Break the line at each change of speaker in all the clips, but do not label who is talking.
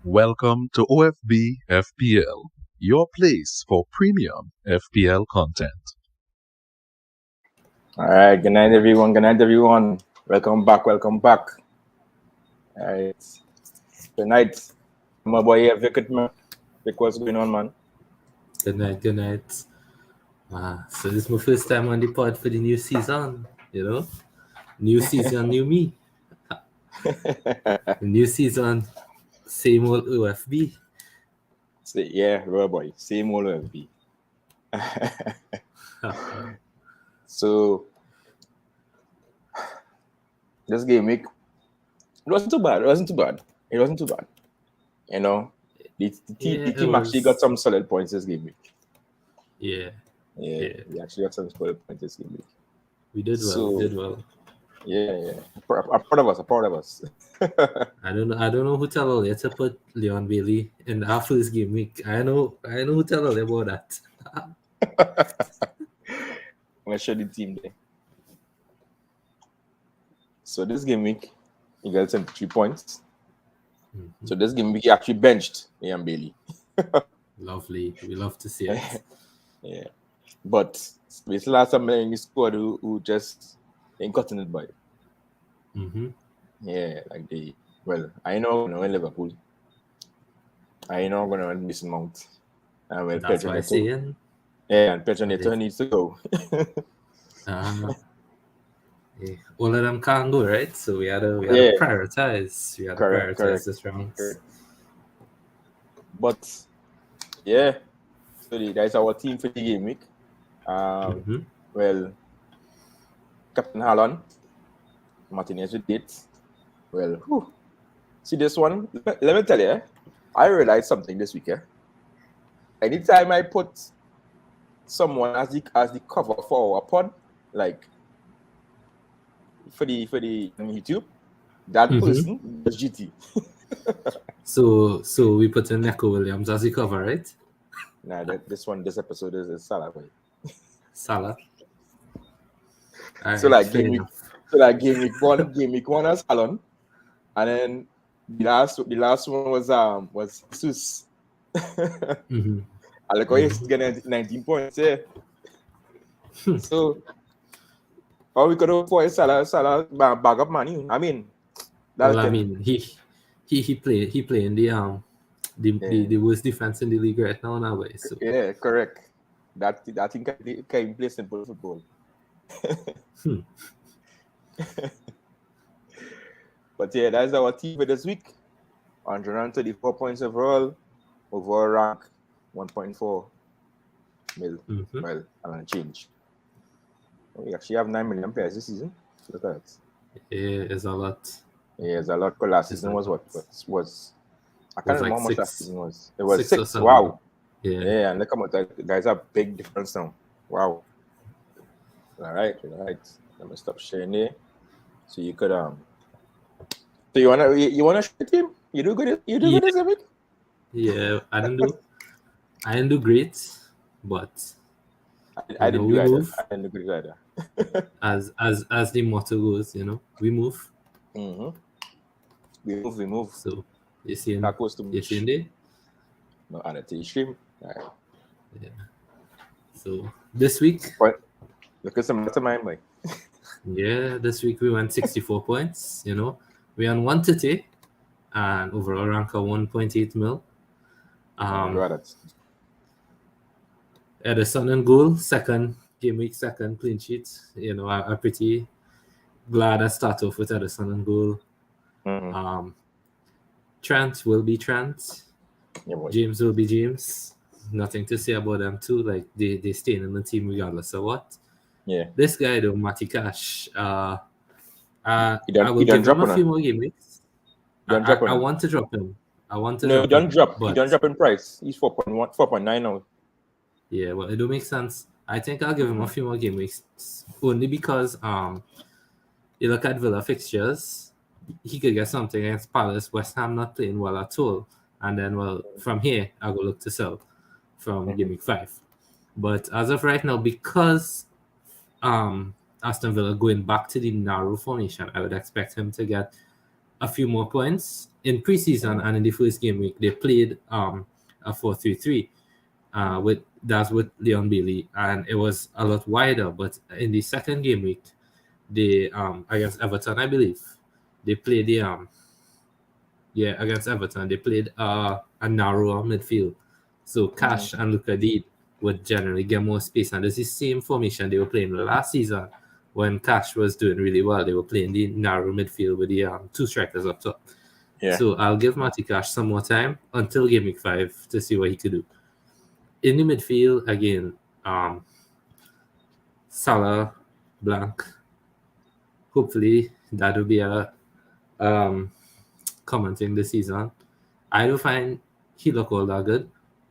Welcome to OFB FPL, your place for premium FPL content.
All right, good night, everyone. Good night, everyone. Welcome back. Welcome back. All right, good night. My boy here, Vic. Vic, what's going on, man?
Good night, good night. So this is my first time on the pod for the new season, New season, new me. New season, same old OFB.
Yeah, real boy. Same old OFB. So, this game week, it wasn't too bad. You know, the team actually got some solid points this game week.
Yeah.
We actually got some solid points this game week.
We did well.
Yeah. I'm proud of us.
I don't know who tell all you to put Leon Bailey in our first game week. I know who tell all about that.
I'm gonna show the team there. So this game week, he got 73 points. Mm-hmm. So this game week, he actually benched Leon Bailey.
Lovely. We love to see it.
Yeah. But we still have somebody in the squad who just ain't cutting it by.
Mm-hmm.
Yeah, I know I'm gonna win Liverpool. I know I'm gonna win Mason Mount.
That's why I'm saying.
Yeah, and Pedro Neto needs to go.
Yeah. All of them can't go, right? So we had to prioritize. We had to prioritize this round.
But yeah, so that's our team for the game week. Well, Captain Haaland, Martinez with dates. Well, see this one. Let me tell you, I realized something this week. Anytime I put someone as the cover for our pod, like for the YouTube, that person is GT.
So we put in Neko Williams as the cover, right?
Nah, this episode is Salah.
Salah.
So game week one as Haaland, and then the last one was Jesus. I like how he's getting 19 points. Yeah. So all we could hope for is Salah bag up money. I mean,
he play in the worst defense in the league right now nowadays. So.
Yeah, correct. That thing can play simple football. But yeah, that's our team for this week. 134 points overall rank 1.4 mil. Well, and change. We actually have 9 million players this season. Look at that.
Yeah, it's a lot.
Yeah, it's a lot. Because last season was what? I can't remember how much last season was. It was 6. Wow. Yeah, and look how much guys have big difference now. Wow. All right. Let me stop sharing there. So you could So you wanna show the team? You do good this week?
Yeah, I didn't do great, but
I didn't do good either.
as the motto goes, we move.
Mm-hmm. We move.
So you see in there?
No, add it to the stream. All right.
Yeah. So this week,
look at some mastermind, boy.
Yeah, this week we went 64 points. We on 130 and overall rank of 1.8 mil. Edison and goal, second game week, second clean sheet. I'm pretty glad I start off with Edison and goal.
Mm-hmm.
Trent will be Trent.
Yeah,
James will be James. Nothing to say about them too. Like they staying in the team regardless of what.
Yeah.
This guy though, Matty Cash. I will
give
him a few more game weeks. I want to drop him.
You don't drop in price. He's 4.9 now.
Yeah, well, it don't make sense. I think I'll give him a few more game weeks only because you look at Villa fixtures, he could get something against Palace. West Ham not playing well at all, and then from here I'll go look to sell from game week 5. But as of right now, because Aston Villa going back to the narrow formation, I would expect him to get a few more points in preseason and in the first game week, they played a 4-3-3 with Leon Bailey, and it was a lot wider. But in the second game week, they against Everton, I believe, they played against Everton, they played a narrower midfield. So Cash and Luka Deed would generally get more space, and it's the same formation they were playing last season when Cash was doing really well. They were playing the narrow midfield with the two strikers up top.
Yeah.
So I'll give Matty Cash some more time until game week 5 to see what he could do. In the midfield, again, Salah, Blanc. Hopefully that will be a commenting this season. I don't find he look all that good,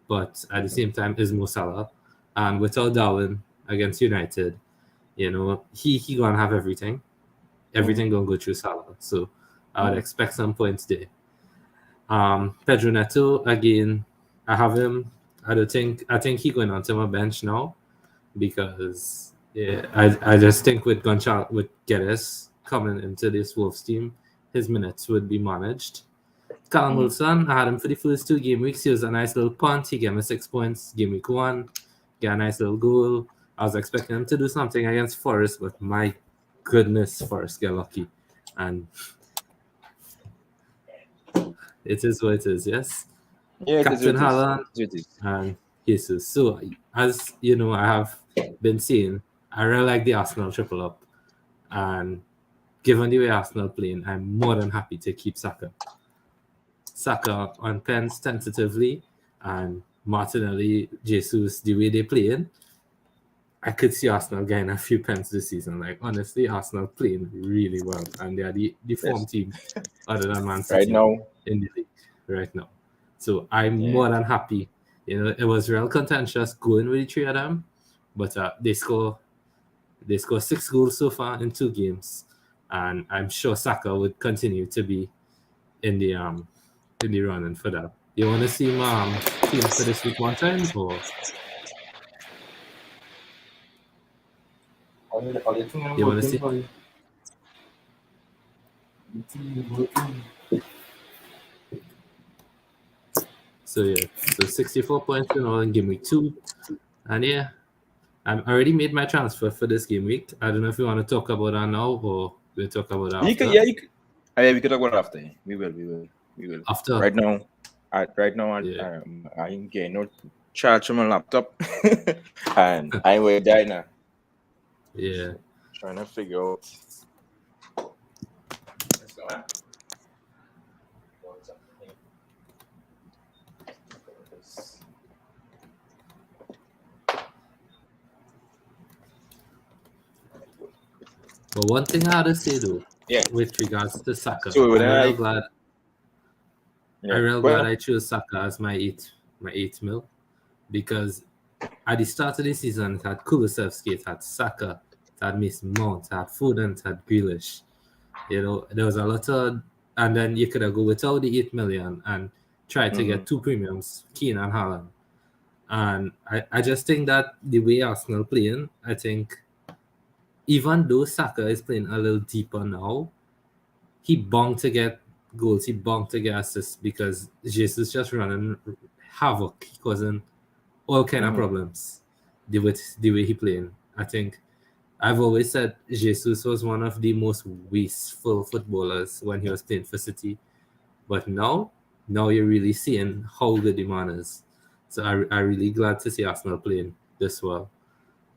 but at the same time, is Mo Salah. And without Darwin against United, he gonna have everything. Everything gonna go through Salah. So I would expect some points there. Pedro Neto, again, I have him. I think he going onto my bench now because I just think with Gonçalves, with Geddes coming into this Wolves team, his minutes would be managed. Callum Wilson, I had him for the first 2 game weeks. He was a nice little punt. He gave me 6 points. Game week 1, got a nice little goal. I was expecting him to do something against Forest, but my goodness, Forest get lucky. And it is what it is, yes?
Yeah,
Captain Haaland
it is.
and Jesus. So, as you know, I have been saying, I really like the Arsenal triple up. And given the way Arsenal playing, I'm more than happy to keep Saka. Saka on pens tentatively, and Martinelli, Jesus, the way they playing, I could see Arsenal getting a few pens this season. Like, honestly, Arsenal playing really well, and they are the form team other than Man City
Right now.
in the league right now. So I'm more than happy. It was real contentious going with the 3 of them, but they score 6 goals so far in 2 games, and I'm sure Saka would continue to be in the running for that. You want to see my team for this week one time, or you want to see? So 64 points in all in game week 2, and I already made my transfer for this game week. I don't know if you want to talk about that now or we'll talk about that after.
We could talk about it after. We will.
After.
Right now, I ain't getting no charge from my laptop, and I will die now.
Yeah.
Trying to figure out.
But one thing I had to say though, with regards to Saka,
So
I'm real glad I chose Saka as my 8 mil, because at the start of the season, it had Kulusevski, it had Saka, it had Mason Mount, it had Foden, it had Grealish. There was a lot of, and then you could have go without the 8 million and try to get 2 premiums, Keane and Haaland. And I just think that the way Arsenal playing, I think even though Saka is playing a little deeper now, he bound to get goals, he bound to get assists, because Jesus just running havoc, causing all kind of problems the way he playing. I think I've always said Jesus was one of the most wasteful footballers when he was playing for City, but now you're really seeing how good the man is. So I'm really glad to see Arsenal playing this well,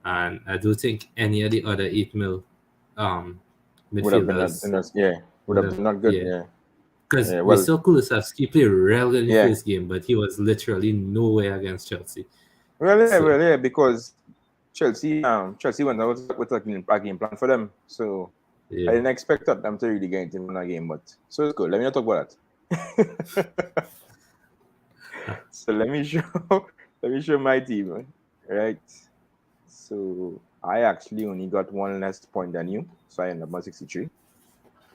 and I do think any of the other 8 mil midfielders
would have been not good.
Because we saw Kulusevski play real good in the first game, but he was literally nowhere against Chelsea.
Because Chelsea went out with a game plan for them, so I didn't expect them to really get into a game, but so it's good. Let me not talk about that. So let me show my team, right? So I actually only got 1 less point than you, so I ended up on 63.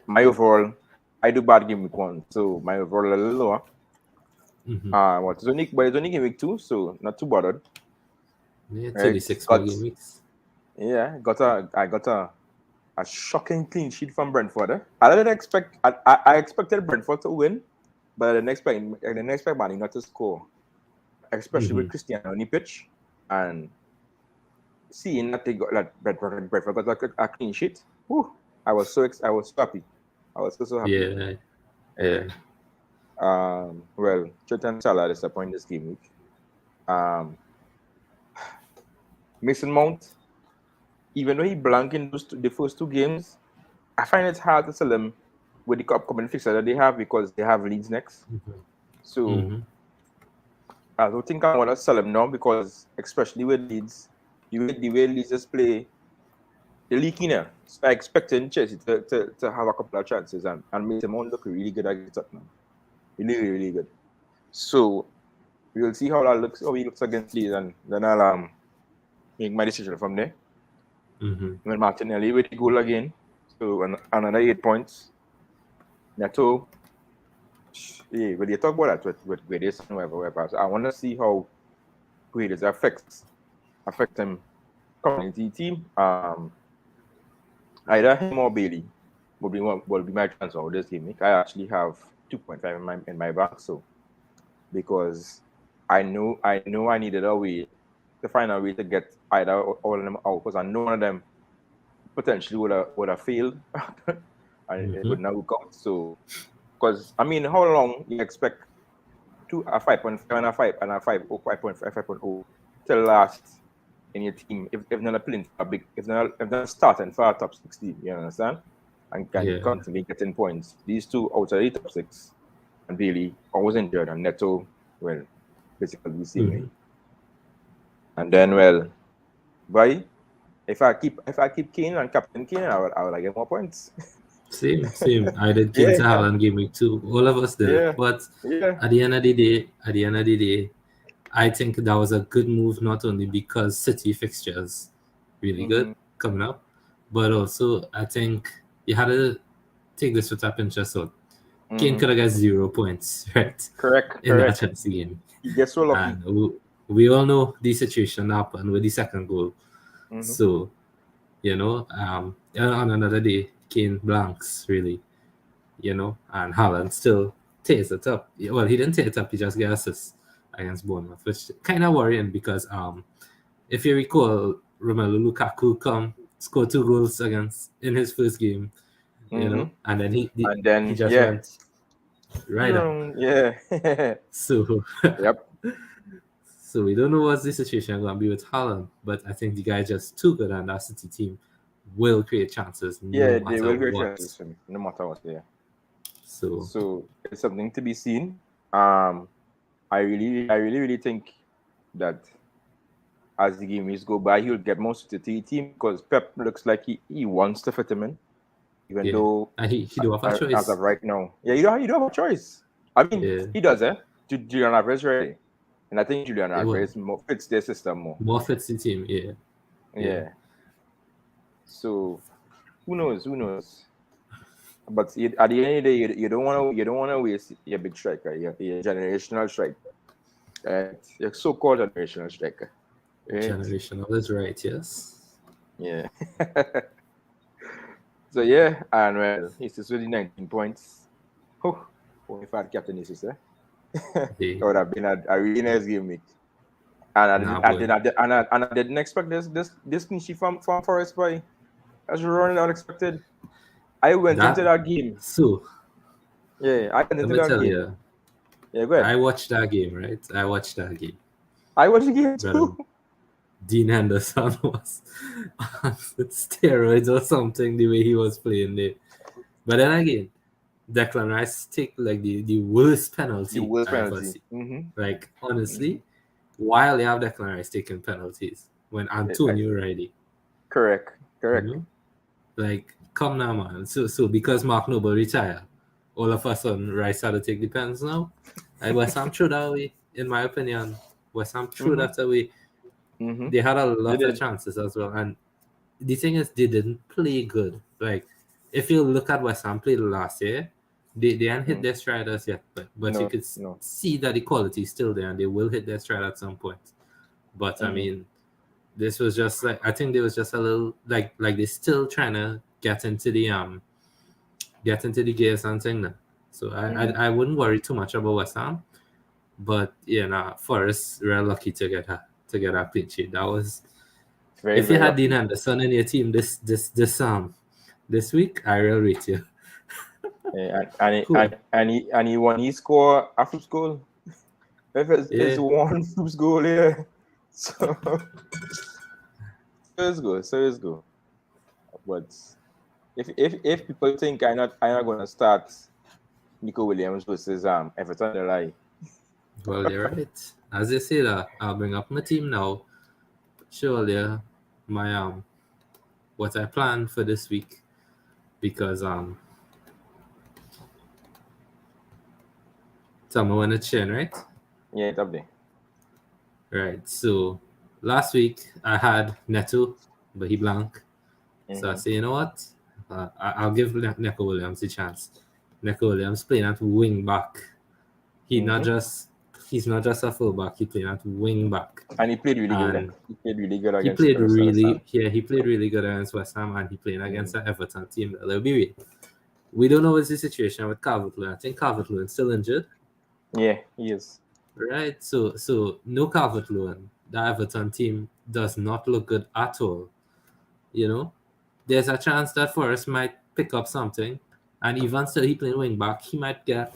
My overall, I do bad game week 1, so my overall a little lower. It's only game week 2, so not too bothered.
Yeah, 36 game weeks.
Yeah, I got a shocking clean sheet from Brentford. I didn't expect. I expected Brentford to win, but I didn't expect Man not to score, especially with Cristiano on the pitch, and seeing that they got that Brentford got a clean sheet. Whew, I was so happy. I was so happy.
Yeah.
Well, Trent and Salah disappointed this game week. Mason Mount, even though he blanked in the first two games, I find it hard to sell him with the upcoming fixture that they have because they have Leeds next. So I don't think I want to sell him now because, especially with Leeds, the way Leeds just play, they're leaking there. So I expecting Chelsea to have a couple of chances and Mason Mount look really good against Tottenham. Really, really good. So we'll see how he looks against Leeds, and then I'll make my decision from there. When Martinelli with the goal again, so another 8 points. Neto, yeah, when you talk about that with Guedes and whatever, so I want to see how Guedes affect him community team. Either him or Bailey will be my transfer of this game. I actually have 2.5 in my bank, so because I know I needed a way to find a way to get either all of them out because I know one of them potentially would have failed and it would not work out. So, because I mean, how long you expect a 5.5 and a 5 and a 5.0 to last in your team if not playing for a big if not starting for a top 16, you understand? And can constantly getting points. These two outside the top 6 and Bailey always injured and Neto, well, basically the same way. And then by if I keep Kane and Captain Kane, I would get more points.
Same. I did Kane to Haaland game week 2. All of us did.
Yeah.
But at the end of the day, I think that was a good move not only because City fixtures really good coming up, but also I think you had to take this with a pinch of salt. Kane could have got 0 points, right?
Correct.
In that Chelsea game.
He gets so lucky.
And we all know the situation happened with the second goal. So, on another day, Kane blanks, really, and Haaland still tears it up. Well, he didn't tear it up, he just got assist against Bournemouth, which kind of worrying because if you recall, Romelu Lukaku scored 2 goals in his first game, and then he just went right up.
Yeah.
So,
yep.
So we don't know what the situation going to be with Haaland, but I think the guy just too good, and that City team will create chances.
They will create chances for me, no matter what. Yeah. So it's something to be seen. I really think that as the games go by, he'll get most of the team because Pep looks like he wants to fit him in, even though
he do have a choice
as of right now. Yeah, you don't have a choice. I mean, he does, Julian Alvarez ready. And I think Julian Alvarez fits their system more.
More fits the team,
yeah. So who knows? But at the end of the day, you don't want to waste your big striker, your generational striker, your so-called generational striker.
Right? Generational is right, yes.
Yeah. So yeah, and well, he's just really 19 points. Oh, if I had captain this is it would have been a really nice game week. And I didn't expect this clean sheet from Forest Boy. That's really unexpected. I went into that game.
So
yeah, I went into that game.
You.
Yeah, go ahead.
I watched that game, right? I watched the game
too.
Dean Henderson was on steroids or something the way he was playing there. But then again, Declan Rice take like the worst penalty.
The worst penalty.
Like honestly, while you have Declan Rice taking penalties when Antonio ready.
Correct.
Like come now, man. So because Mark Noble retired, all of a sudden Rice had to take the pens now. West Ham threw that away, in my opinion. West Ham threw that away. They had a lot of chances as well, and the thing is, they didn't play good. Like if you look at West Ham played last year, they didn't hit their stride as yet, but you could see that the quality is still there, and they will hit their stride at some point. But I mean, this was just like I think there was just a little like they're still trying to get into the gears and thing now. So I wouldn't worry too much about West Ham. But Forest were lucky to get a clean sheet. That was
Very,
if you
very
had Dean
lucky.
Henderson in your team this week, I will rate you.
Yeah,
Cool.
and he won. He scored a Foops goal. It's one Foops goal, yeah. So it's good. But if people think I'm not gonna start Nico Williams versus Everton, they're lie.
Well, you're right. As they say that, I'll bring up my team now. Surely, my what I planned for this week, because someone wanna chain, right?
Yeah, it's up there.
Right. So last week I had Neto, but he blank. So I say, you know what? I'll give Neco Williams a chance. Neco Williams playing at wing back. He's not just a fullback. He playing at wing back.
And he played really good.
And
He played really good
he
against
played
West Ham.
he played really good against West Ham, and he playing against the Everton team. That'll be real. We don't know what's the situation with Calvert-Lewin. I think Calvert-Lewin's still injured.
Yeah, he is.
Right. So no Calvert-Lewin. The Everton team does not look good at all. You know, there's a chance that Forrest might pick up something, and even still he playing wing back, he might get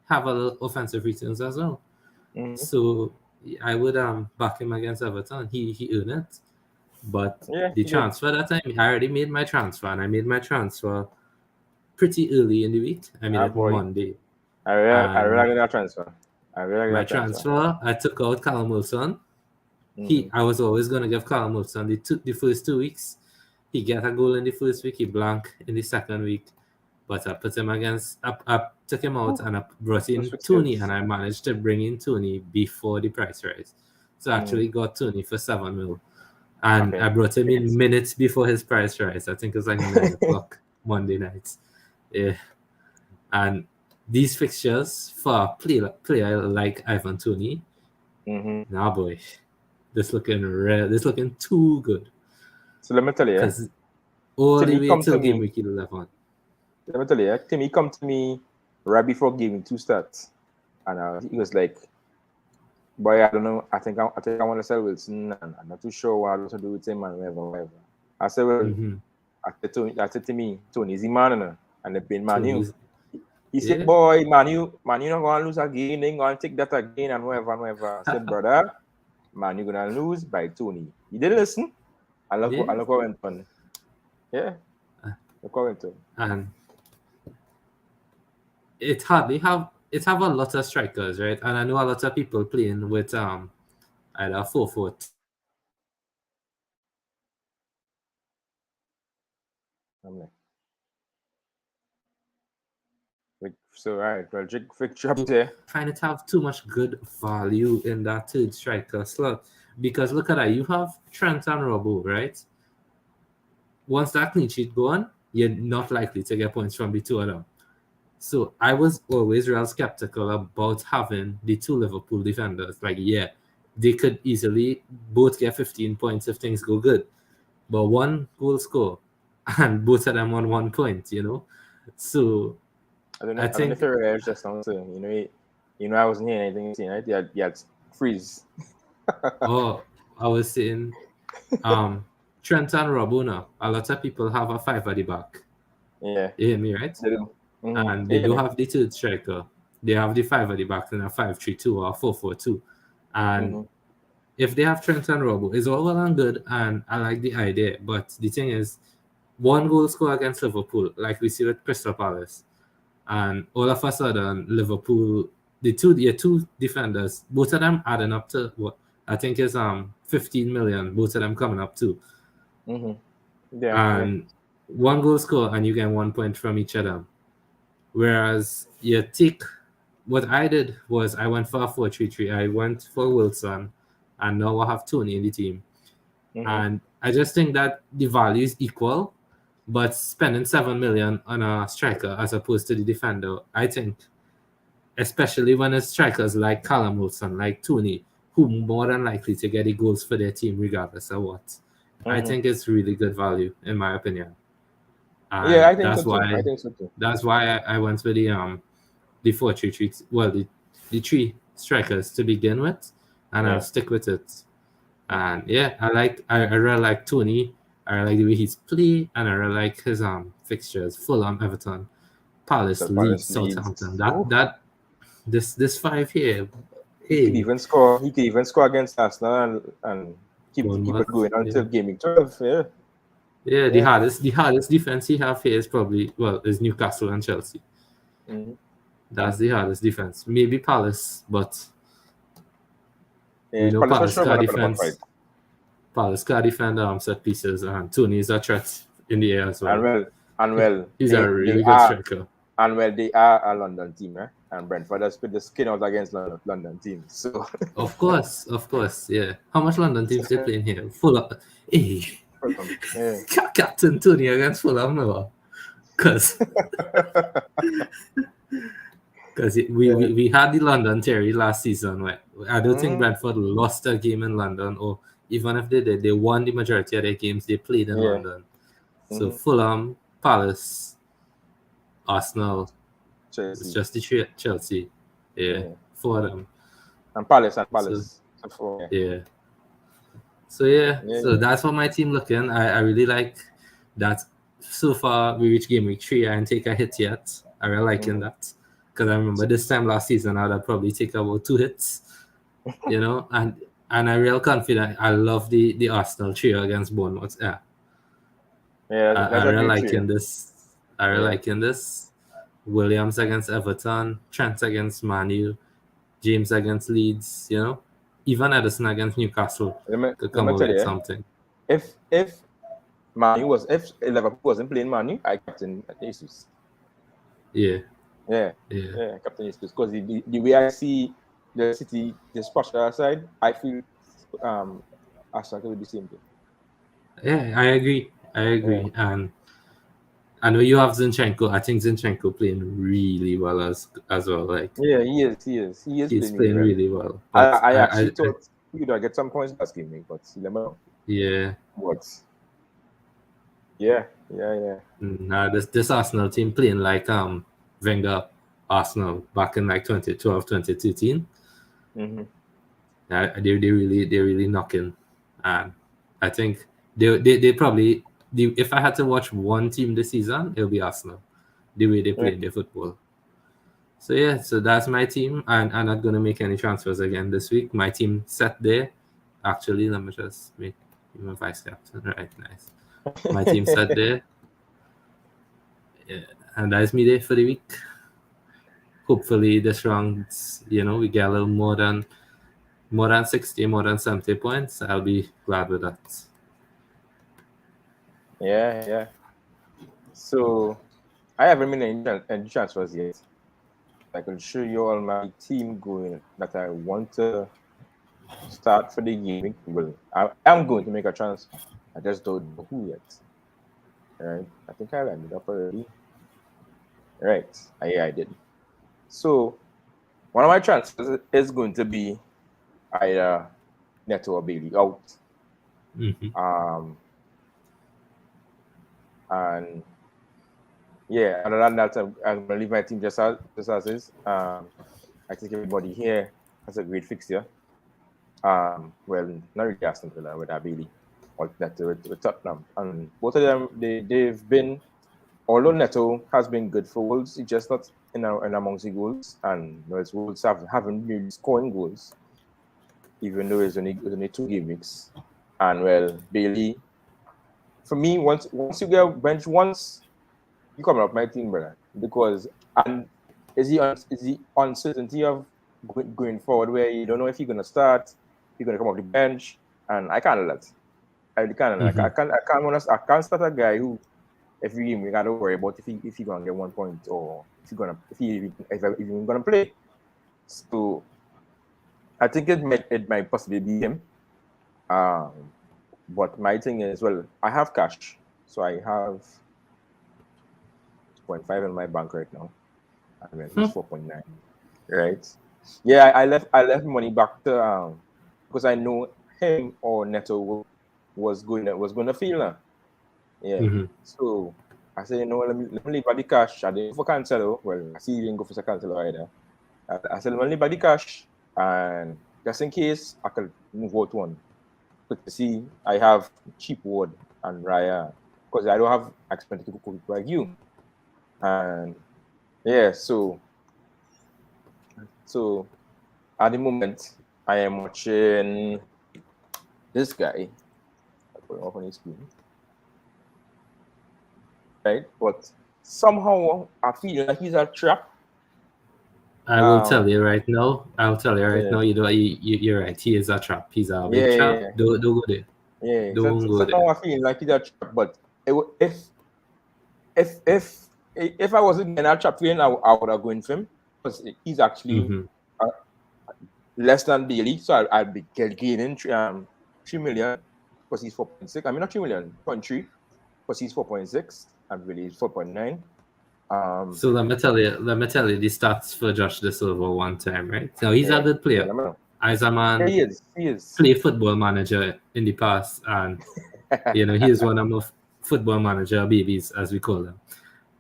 have a little offensive returns as well. So I would back him against Everton. He earned it. But the transfer that time, I already made my transfer, and I made my transfer pretty early in the week. I made it Monday.
I really like that transfer.
My transfer, I took out Callum Wilson. I was always going to give Callum Wilson the first 2 weeks. He got a goal in the first week. He blank in the second week. But I put him against. I took him out and I brought in Tony, and I managed to bring in Tony before the price rise. So I actually got Tony for 7 mil. And I brought him in minutes before his price rise. I think it was like 9 o'clock Monday night. Yeah. And these fixtures for a player like Ivan Tony, nah boy, this looking too good.
So let me tell you,
because all the way till game week 11.
Let me tell you, Timmy come to me right before Game 2 starts, and he was like, "Boy, I don't know. I think I want to sell Wilson, and I'm not too sure what I want to do with him, and whatever." I said, "Well, I said to me, Tony's the man, and they're paying Manu." He said, "Boy, Manu not gonna lose again. They gonna take that again, and whatever." I said, "Brother, Manu gonna lose by Tony." He didn't listen. I look what went on. Yeah, look what went on.
And it have a lot of strikers, right? And I know a lot of people playing with either 4-4.
So right, well, fixture up there.
Find it have too much good value in that third striker slot, because look at that, you have Trent and Robbo, right? Once that clean sheet gone, you're not likely to get points from the two of them. So I was always real skeptical about having the two Liverpool defenders. Like, they could easily both get 15 points if things go good, but one goal score and both of them on 1 point. So
I don't know if you realized just now, so, I wasn't hearing anything you're saying, right? You had freeze.
Oh, I was saying, Trent and Robbo now, a lot of people have a 5 at the back.
Yeah.
You hear me, right?
They do.
And they do have the third striker. They have the 5 at the back in a 5-3-2 or 4-4-2. And if they have Trent and Robbo, it's all well and good, and I like the idea. But the thing is, one goal score against Liverpool, like we see with Crystal Palace, and all of a sudden, Liverpool, the two defenders, both of them adding up to what I think is 15 million. Both of them coming up too. And one goal score, and you get 1 point from each of them. Whereas you take, what I did was I went for a 4-3-3. I went for Wilson, and now I have Tony in the team. And I just think that the value is equal. But spending 7 million on a striker as opposed to the defender, I think, especially when it's strikers like Callum Wilson, like Tony, who more than likely to get the goals for their team regardless of what, I think it's really good value in my opinion. And
I think so too.
That's why I went with the the 4-3-3. Well, the three strikers to begin with, and I'll stick with it. And yeah, I really like Tony. I like the way he's play, and I really like his fixtures: Fulham, Everton, Palace, Leeds, Southampton. This five here.
He could even score. He could even score against Arsenal and keep it going until Gameweek 12. Yeah.
Yeah, the hardest defense he have here is probably is Newcastle and Chelsea.
Mm-hmm.
That's the hardest defense. Maybe Palace, but
yeah,
we know Palace
sure
can defense. Palace can defend set pieces, and Tony is a threat in the air as well.
And well,
he's a really good striker.
And well, they are a London team, eh? And Brentford has put the skin out against London teams. So
of course, yeah. How much London teams they play in here? Fulham. Hey.
Yeah.
Captain Tony against Fulham, no? Because we had the London Terry last season. Right? I don't think Brentford lost a game in London, or even if they did, they won the majority of their games they played in London. So Fulham, Palace, Arsenal,
Chelsea.
It's just the Chelsea. Yeah, for them.
And Palace.
So, yeah. So that's what my team looking. I really like that. So far, we reached game week 3. I didn't take a hit yet. I really liking that. Because I remember this time last season, I'd probably take about 2 hits. And I'm real confident. I love the Arsenal trio against Bournemouth. Yeah. I really liking this. I really liking this. Williams against Everton, Trent against Man U, James against Leeds, even Edison against Newcastle could come out with something.
If Liverpool wasn't playing Man U, I captain Jesus.
Yeah,
captain Jesus. Because the way I see the City, the Spurs side, I feel Arsenal will be the same thing.
Yeah, I agree. And I know you have Zinchenko. I think Zinchenko playing really well as well. Like
he is.
He's playing really well.
I actually thought he would get some points last game, but you never know.
Yeah.
What? Yeah.
Nah, this Arsenal team playing like Wenger Arsenal back in like 2012, 2013. They really knocking, and I think they probably. If I had to watch one team this season, it'll be Arsenal, the way they play their football. So that's my team, and I'm not going to make any transfers again this week. My team set there. Actually, let me just make him a vice captain. Right, nice. My team set there. Yeah, and that's me there for the week. Hopefully this round, we get a little more than 60, more than 70 points. I'll be glad with that.
Yeah. So I haven't made any transfers yet. I can show you all my team going that I want to start for the game. Well, I am going to make a transfer. I just don't know who yet. All right. I think I lined it up already. Right. I did. So one of my transfers is going to be either Neto or Bailey out. And yeah, other than that, I'm going to leave my team just as is. I think everybody here has a great fixture. Well, not really Aston Villa with Bailey, or Neto with Tottenham. And both of them, they've been, although Neto has been good for Wolves, it's just not in amongst the goals. And his Wolves haven't been scoring goals, even though it's only 2 game weeks. And well, Bailey, for me, once you get bench once, you come up my team, brother. Because is the uncertainty of going forward where you don't know if you're gonna start, you're gonna come off the bench, and I can't let. I can't start a guy who every game we gotta worry about if he gonna get 1 point or if he even gonna play. So I think it might possibly be him. But my thing is, well, I have cash, so I have 2.5 in my bank right now. I mean, it's 4.9, right? Yeah, I left money back to because I know him or Neto was going to feel. Yeah. So I said, let me leave back the cash. I didn't go for Cancelo. Well, I see you didn't go for Cancelo either. I said, let me leave back the cash, and just in case I could move out one. But to see, I have cheap wood and Raya because I don't have expensive people like you. And yeah, so at the moment I am watching this guy. I put him up on his screen. Right? But somehow I feel like he's a trap.
I will tell you right now. I'll tell you right
Yeah.
now. You're right. He is a trap. He's a big
Yeah,
trap.
yeah.
Don't go there.
Yeah.
Don't go
Somehow
there.
I feel like he's a trap. But if I wasn't in a trap lane, I would have gone for him because he's actually
Mhm.
less than Bailey, so I'll be gaining 3 million because he's 4.6. I mean, not 3 million, 0.3 because he's 4.6 and Bailey is 4.9.
So let me tell you the stats for Josh De Silva one time, right? So he's a good player. As a man,
he is.
play football manager in the past, and he is one of my football manager babies, as we call them.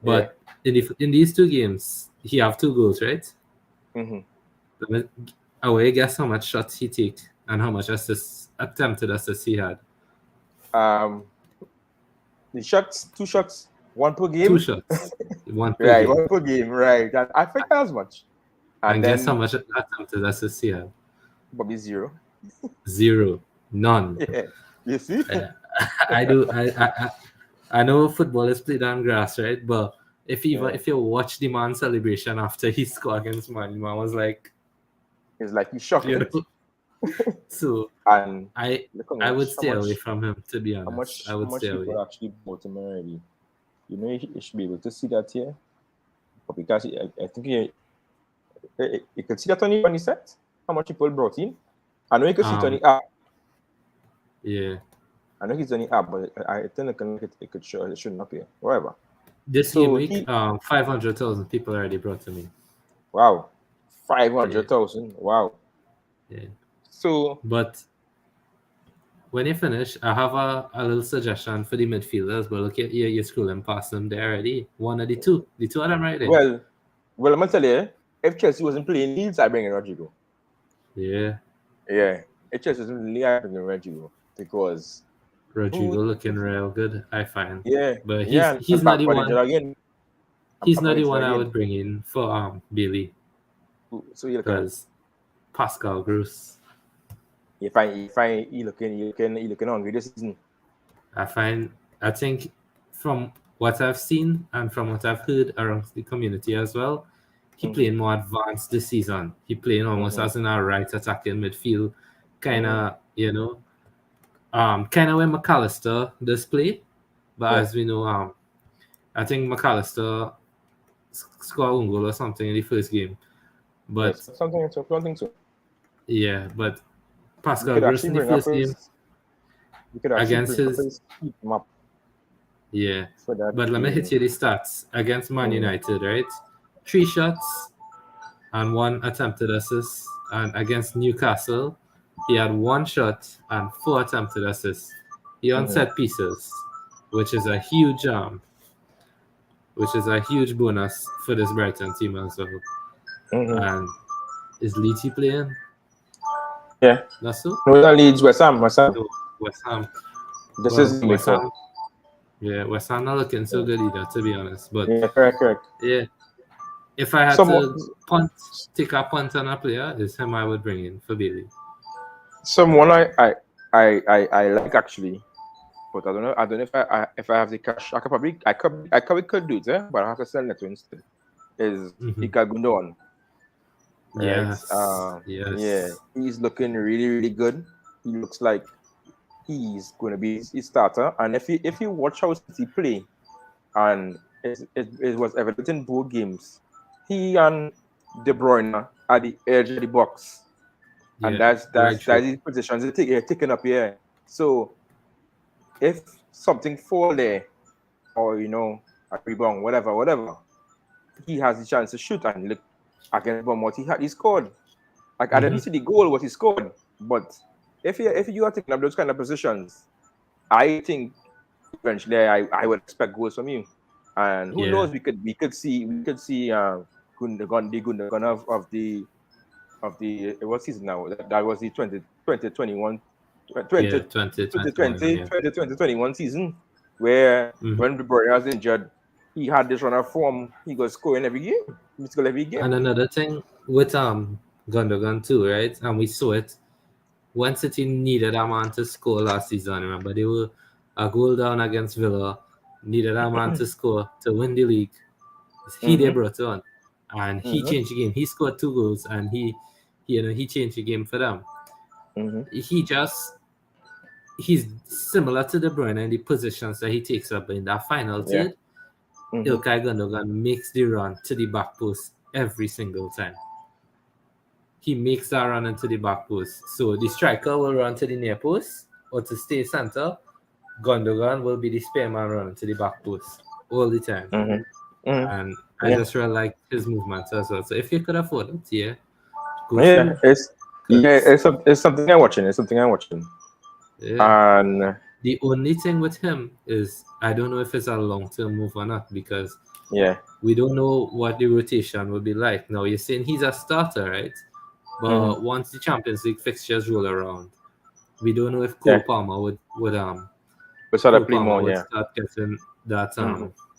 But in these two games, he have 2 goals, right?
Mm-hmm.
Away, guess how much shots he take and how much attempted assists he had.
The shots, 2 shots, 1 per game.
2 shots, 1 per
right,
game.
1 per game, right? And I think as much.
And guess how much attempted assists he had?
Probably 0.
0, none.
Yeah, you see.
I know football is played on grass, right? But if you watch the man celebration after he scored against Man was like,
it's like he's shocked.
So
and
I would stay away from him, to be honest. I would stay away.
People actually bought him already. You should be able to see that here, but because I think you could see that on the set. How much people brought in? I know you could see it on the app.
Yeah.
I know he's on the app, but I think it could show. It shouldn't appear. Whatever.
This game week, 500,000 people already brought to me.
Wow, 500,000. Wow.
Yeah.
So,
but when you finish, I have a little suggestion for the midfielders. But look at you're scrolling past them there already. One of the two of them right there.
Well, I'm gonna tell you, if Chelsea wasn't playing Leeds, I bring in Rodrigo.
Yeah.
Yeah. If Chelsea wasn't playing, I bring in Rodrigo because
Rodrigo looking real good, I find.
Yeah.
But he's not the one.
Again.
He's not the one I would bring in for Bailey.
So you
because Pascal Gross.
You find you looking hungry this season.
I think from what I've seen and from what I've heard around the community as well, he playing more advanced this season. He playing almost as in a right attacking midfield, kind of kind of where McAllister does play, but as we know, I think McAllister scored one goal or something in the first game, but
something so.
Yeah, but Pascal Gross in the first game against his
map.
Yeah, but let me hit you the stats against Man United, right? 3 shots and 1 attempted assist, and against Newcastle, he had 1 shot and 4 attempted assists. He on set pieces, which is a huge bonus for this Brighton team as well. And is Leeds playing?
Yeah.
That's so?
No, that Leeds, West Ham.
West Ham.
This is
West Ham. Yeah, West Ham not looking so good either, to be honest. But
yeah, correct.
Yeah. If I had to take a punt on a player, it's him I would bring in for Bailey.
Someone I like actually, but I don't know if I have the cash. I could do it, but I have to sell Neto instead. Is Ika Gundogan.
Yes.
Yeah, he's looking really, really good. He looks like he's going to be his starter. And if you watch how City play, and it was evident in both games, he and De Bruyne at the edge of the box, and that's his positions they're taking up here. So if something fall there, or a rebound, whatever, he has the chance to shoot and look against Bournemouth. He scored. Like I didn't see the goal what he scored, but if you are taking up those kind of positions, I think eventually I would expect goals from you. And who
Yeah.
knows? We could see Gundogan of the what season now? That was the 2021
Yeah,
20,
2021.
2020
Yeah.
2021 season, where
Mhm.
when De Bruyne was injured, he had this run of form. He was scoring every game. He scored every game.
And another thing with Gundogan too, right? And we saw it when City needed a man to score last season. Remember, they were a goal down against Villa, needed a man to score to win the league. He they brought on, and he changed the game. He scored 2 goals, and he changed the game for them. He's similar to De Bruyne in the positions that he takes up in that final
Yeah.
third. Ilkay Gundogan makes the run to the back post every single time. He makes that run into the back post. So the striker will run to the near post or to stay center. Gundogan will be the spare man running to the back post all the time. And I just really like his movements as well. So if you could afford it, yeah, go
Yeah,
through.
it's something I'm watching. It's something I'm watching.
Yeah.
And
The only thing with him is I don't know if it's a long-term move or not because
yeah,
we don't know what the rotation will be like. Now you're saying he's a starter, right? But once the Champions League fixtures roll around, we don't know if Cole Palmer would
we sort of
Cole
play
Palmer
more.
would
Yeah,
start getting that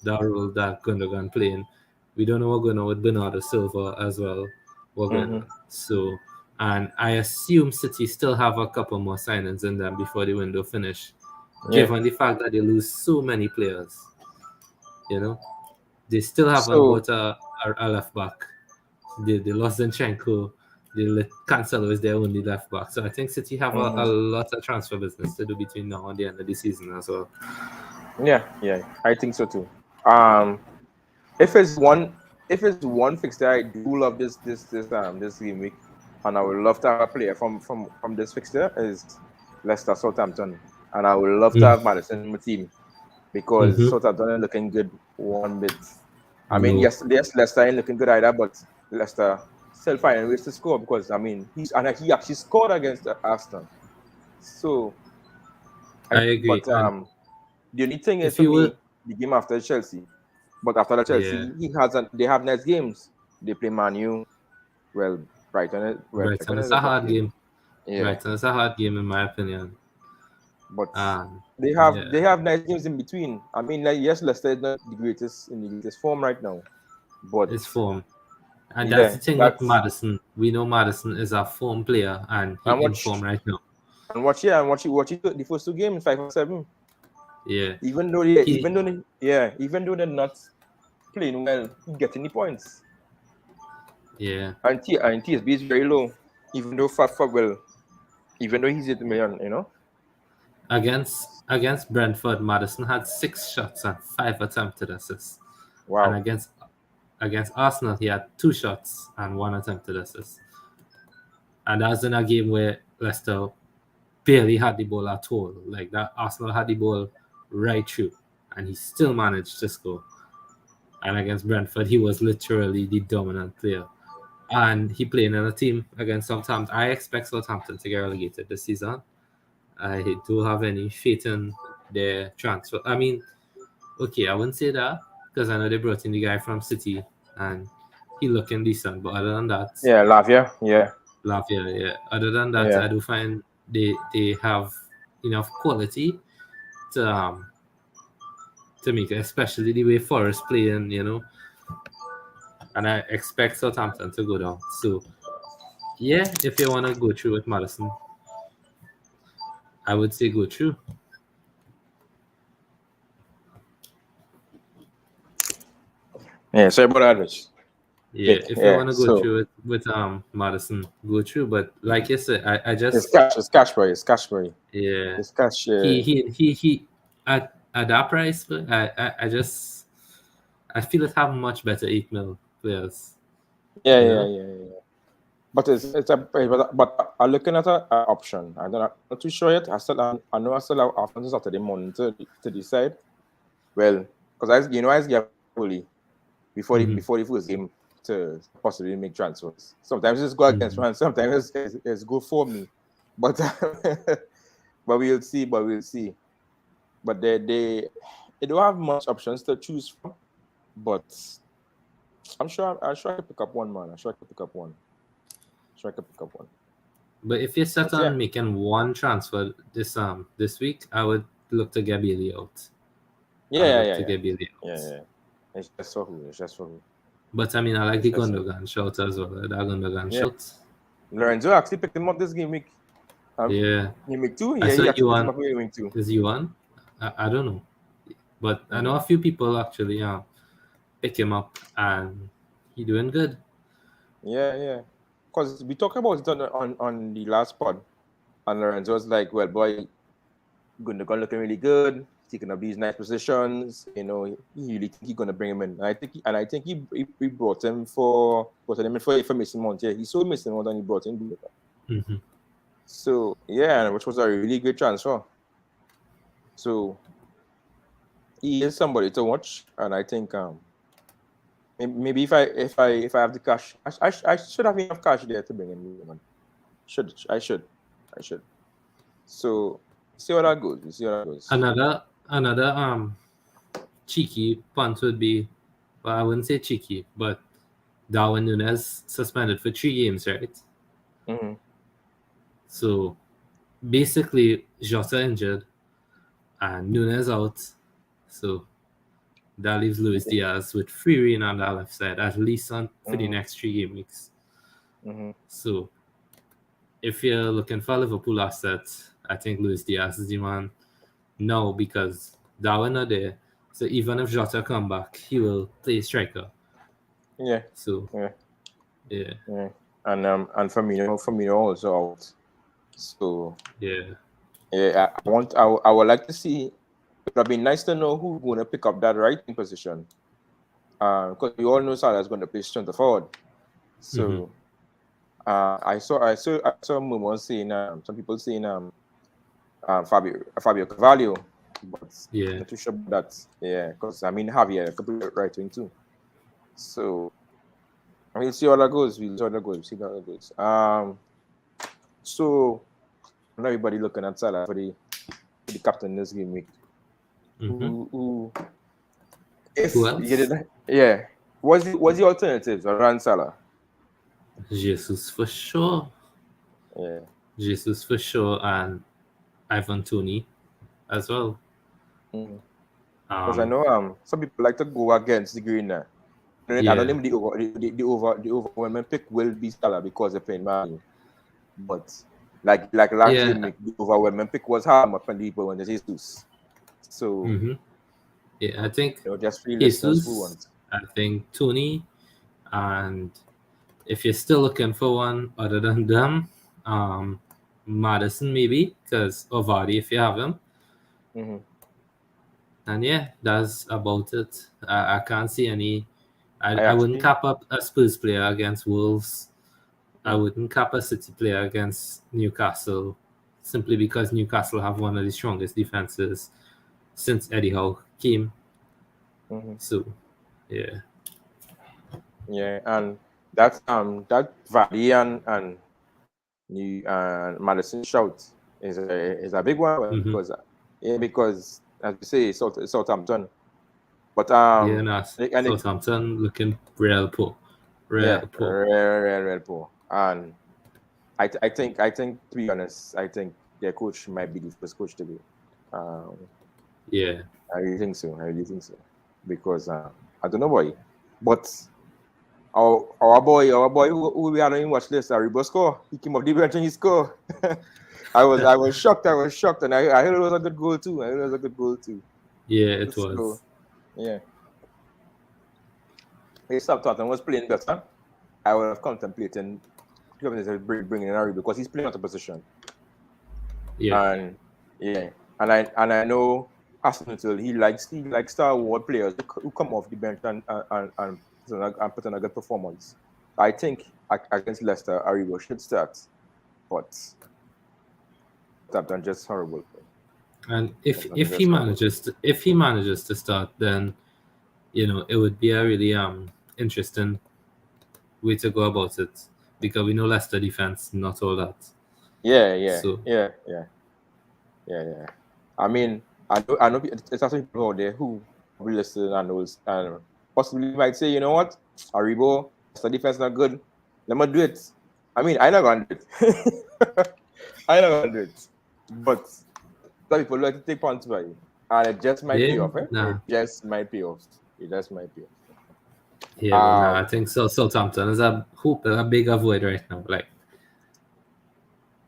that role that Gundogan playing. We don't know what's going on with Bernardo Silva as well. So, and I assume City still have a couple more signings in them before the window finish, given the fact that they lose so many players. You know, they still haven't bought a left back. They lost Zinchenko. Cancelo is their only left back. So I think City have a lot of transfer business to do between now and the end of the season as well.
Yeah, I think so too. If it's one fixture I do love this game week, and I would love to have a player from this fixture is Leicester Southampton, and I would love to have Madison in my team because Southampton are looking good one bit. I mean, yes, Leicester ain't looking good either, but Leicester still finding ways to score because I mean he actually scored against Arsenal. So
I agree.
But the only thing is
if
for
you were,
me the game after Chelsea. But after the Chelsea, they have nice games. They play Man U. Well,
Brighton
Brighton is
is
a
a
tough
hard
game.
game.
Yeah,
Brighton is a hard game in my opinion.
but
Um,
they have nice games in between. I mean, like, yes, Leicester is not the greatest in the greatest form right now, but
it's form. And that's
yeah,
the thing with
that's
Madison. We know Madison is a form player and he
and
in form right now.
watch it the first 2 games 5-7.
Yeah.
Even though they're not playing well, he getting the points.
Yeah.
And TSB is very low, even though even though he's 8 million, you know.
Against Brentford, Madison had 6 shots and 5 attempted assists.
Wow.
And against Arsenal, he had 2 shots and 1 attempted assist. And that was in a game where Leicester barely had the ball at all. Like that, Arsenal had the ball right through, and he still managed to score. And against Brentford, he was literally the dominant player. And he played in a team against Southampton. I expect Southampton to get relegated this season. I don't have any faith in their transfer. I mean, okay, I wouldn't say that because I know they brought in the guy from City and he looking decent. But other than that,
Yeah, Lavia. Yeah.
yeah. Other than that,
Yeah.
I do find they have enough quality to make it, especially the way Forest playing, And I expect Southampton to go down. So yeah, if you want to go through with Madison, I would say go through.
Yeah, sorry about that, Rich.
Yeah,
Vic,
if you
yeah,
want to go
so
through it with Madison, go through. But like you said, I
it's
just
Cashbury.
yeah.
It's cash.
He at that price, I just I feel it have much better 8 mil players.
Yeah. But but I'm looking at an option. I'm not too sure yet. I know I still have after Saturday morning to decide. Well, because I get fully before the first game to possibly make transfers. Sometimes it's go against one, sometimes it's go for me. But but we'll see. But they don't have much options to choose from. but I'm sure I could pick up one, man. I'm sure I could pick up one.
But if you're set
But yeah,
on making one transfer this week, I would look to get Bailey out.
yeah. It's just for who?
But I mean, I like
It's
the
just for
Gundogan shout as well. That Gundogan
yeah.
shout.
Lorenzo actually picked him up this game week.
Yeah.
Game week 2?
I
Yeah,
saw
he actually
you
picked him
on.
up in game week 2.
Is you on? I don't know. But I know a few people actually pick him up and he doing good.
Yeah. Because we talked about it on the last pod, and Lorenzo was like, "Well, boy, Gundogan looking really good, taking up these nice positions. You know, he really think he's gonna bring him in. And I think he brought him in for Mason Mount. Yeah, he saw Mason Mount and he brought him.
Mm-hmm.
So yeah, which was a really good transfer. So he is somebody to watch, and I think maybe if I have the cash, I should have enough cash there to bring him in. I should. So see how that goes.
Another cheeky punt would be, well, I wouldn't say cheeky, but Darwin Núñez suspended for 3 games, right?
Mm-hmm.
So basically, Jota injured and Núñez out. So that leaves Luis Diaz with free reign on that left side, at least for the next 3 game weeks.
Mm-hmm.
So if you're looking for Liverpool assets, I think Luis Diaz is the man now because Darwin not there. So even if Jota come back, he will play striker.
Yeah.
So
yeah. And Firmino also out. So
yeah.
I would like to see. It would be nice to know who's going to pick up that right wing position. Because we all know Salah's going to play center forward. So I saw rumors saying some people saying Fabio Carvalho, but I'm not too sure about that. Yeah, because I mean Javier could be right wing too. So we'll see how that goes. So everybody looking at Salah for the captain this game week. Who else? What's the alternatives around Salah?
Jesus for sure.
Yeah.
Jesus for sure, and Ivan Toney as well.
Because I know some people like to go against the green now. I don't think the overwhelming pick will be Salah because they're playing Man U. But like last game, the overwhelming pick was Ham up and people when they Jesus. So
I think
just
Jesus, I think Toney, and if you're still looking for one other than them, Madison maybe, because of Vardy if you have him. And yeah, that's about it. I can't see any. I wouldn't cap up a Spurs player against Wolves. I wouldn't cap a City player against Newcastle, simply because Newcastle have one of the strongest defenses since Eddie Howe came. So, yeah.
Yeah, and that Vardy and Madison shout is a big one because as you say, it's Southampton. But
Southampton looking real poor.
Real poor. And I think to be honest, I think their coach might be the first coach to go. I really think so. Because I don't know why, but our boy who we had on watch list, Aribo score. He came up the bench and he scored. I was shocked, and I heard it was a good goal too.
Yeah, it was.
So, yeah. If Southampton was playing better, I would have contemplated bringing in Aribo because he's playing out of position. And I know Arsenal, he likes to award players who come off the bench and put on a good performance. I think against Leicester, Aribo should start, but that's just horrible.
And if he manages to start, then it would be a really interesting way to go about it because we know Leicester defense, not all that.
Yeah. I mean, I know there's some people out there who will listen and knows and possibly might say, you know what, Aribo, the defense not good. Let me do it. I mean, I'm not gonna do it. I'm not gonna do it. But some people like to take points by it. And it just might pay off, eh?
Nah.
It just might pay off. It just might pay off.
Yeah, but no, I think so. Southampton is a big avoid right now. Like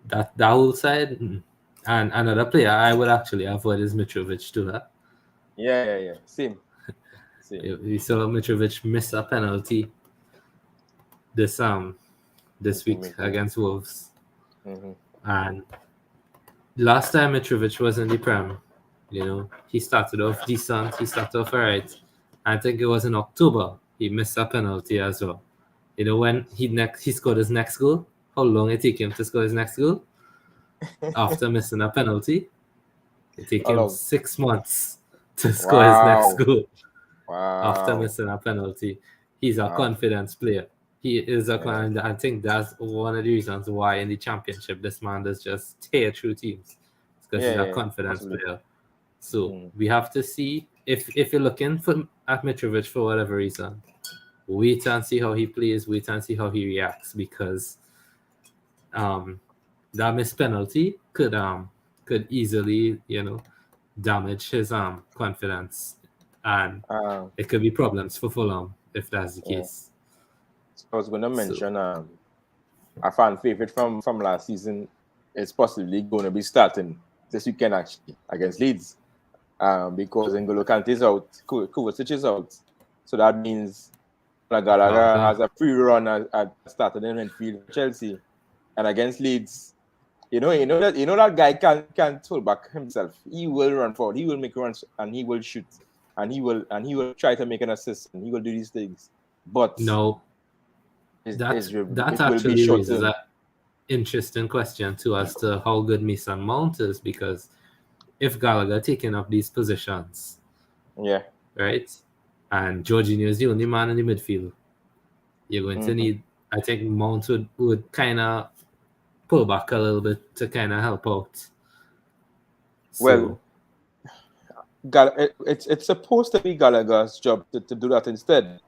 that whole side. And another player I would actually avoid is Mitrovic too. Huh?
Yeah. Same.
We saw Mitrovic miss a penalty this week against Wolves. And last time Mitrovic was in the Prem, he started off decent. He started off all right. I think it was in October. He missed a penalty as well. When he scored his next goal, how long it took him to score his next goal? After missing a penalty, it took him 6 months to score his next goal. After missing a penalty. He's a confidence player. He is a client. I think that's one of the reasons why in the championship this man does just tear through teams. It's because he's a confidence player. So we have to see if you're looking at Mitrovic for whatever reason, wait and see how he plays, wait and see how he reacts, because that missed penalty could easily, damage his confidence, and it could be problems for Fulham if that's the case.
So I was going to mention a fan favorite from last season is possibly going to be starting this weekend actually against Leeds, because N'Golo Kante is out, Kovacic is out, so that means Gallagher has a free run at starting in midfield for Chelsea, and against Leeds, you know that guy can't hold back himself. He will run forward, he will make runs, and he will shoot, and he will try to make an assist, and he will do these things. But
no, that actually raises an interesting question too as to how good Mason Mount is, because if Gallagher taking up these positions, right, and Jorginho is the only man in the midfield, you're going to need, I think Mount would kind of pull back a little bit to kind of help out.
So, it's supposed to be Gallagher's job to do that instead,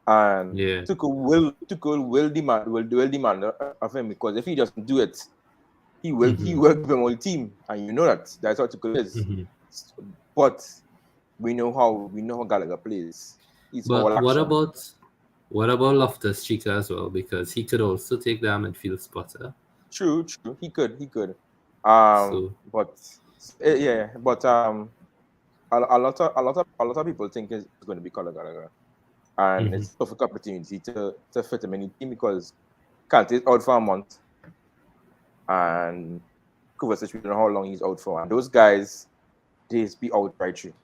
and Tuchel will demand of him, because if he doesn't do it, he will give him all the team, and you know that's what Tuchel is. But we know how Gallagher plays.
But what about Loftus-Cheek as well, because he could also take the midfield spotter.
True. He could. But a lot of people think it's going to be Conor Gallagher, and it's a perfect opportunity to fit him in the team, because Kante is out for a month, and Kovacic, we don't know how long he's out for, and those guys, they be out right through.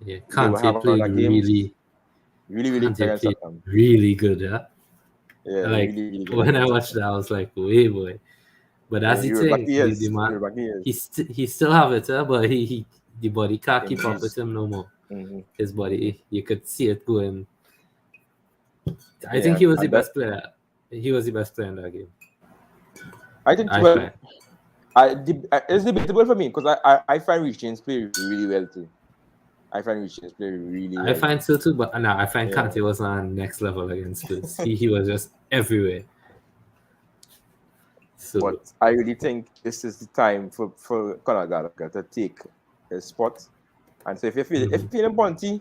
Yeah, Kante played really good, yeah.
Yeah,
like
really good.
When I watched that, I was like, "Way boy!" But as he saying, the man, he still have it, but the body can't keep up with him no more. His body, you could see it going. I think he was the best player. He was the best player in that game.
I think it's debatable for me, because I find Reece James play really well too. I find so
too, but no, I find Kante was on next level against Spurs. he was just everywhere. So,
but I really think this is the time for Conor Gallagher to take his spot. And so if you're feeling bunty,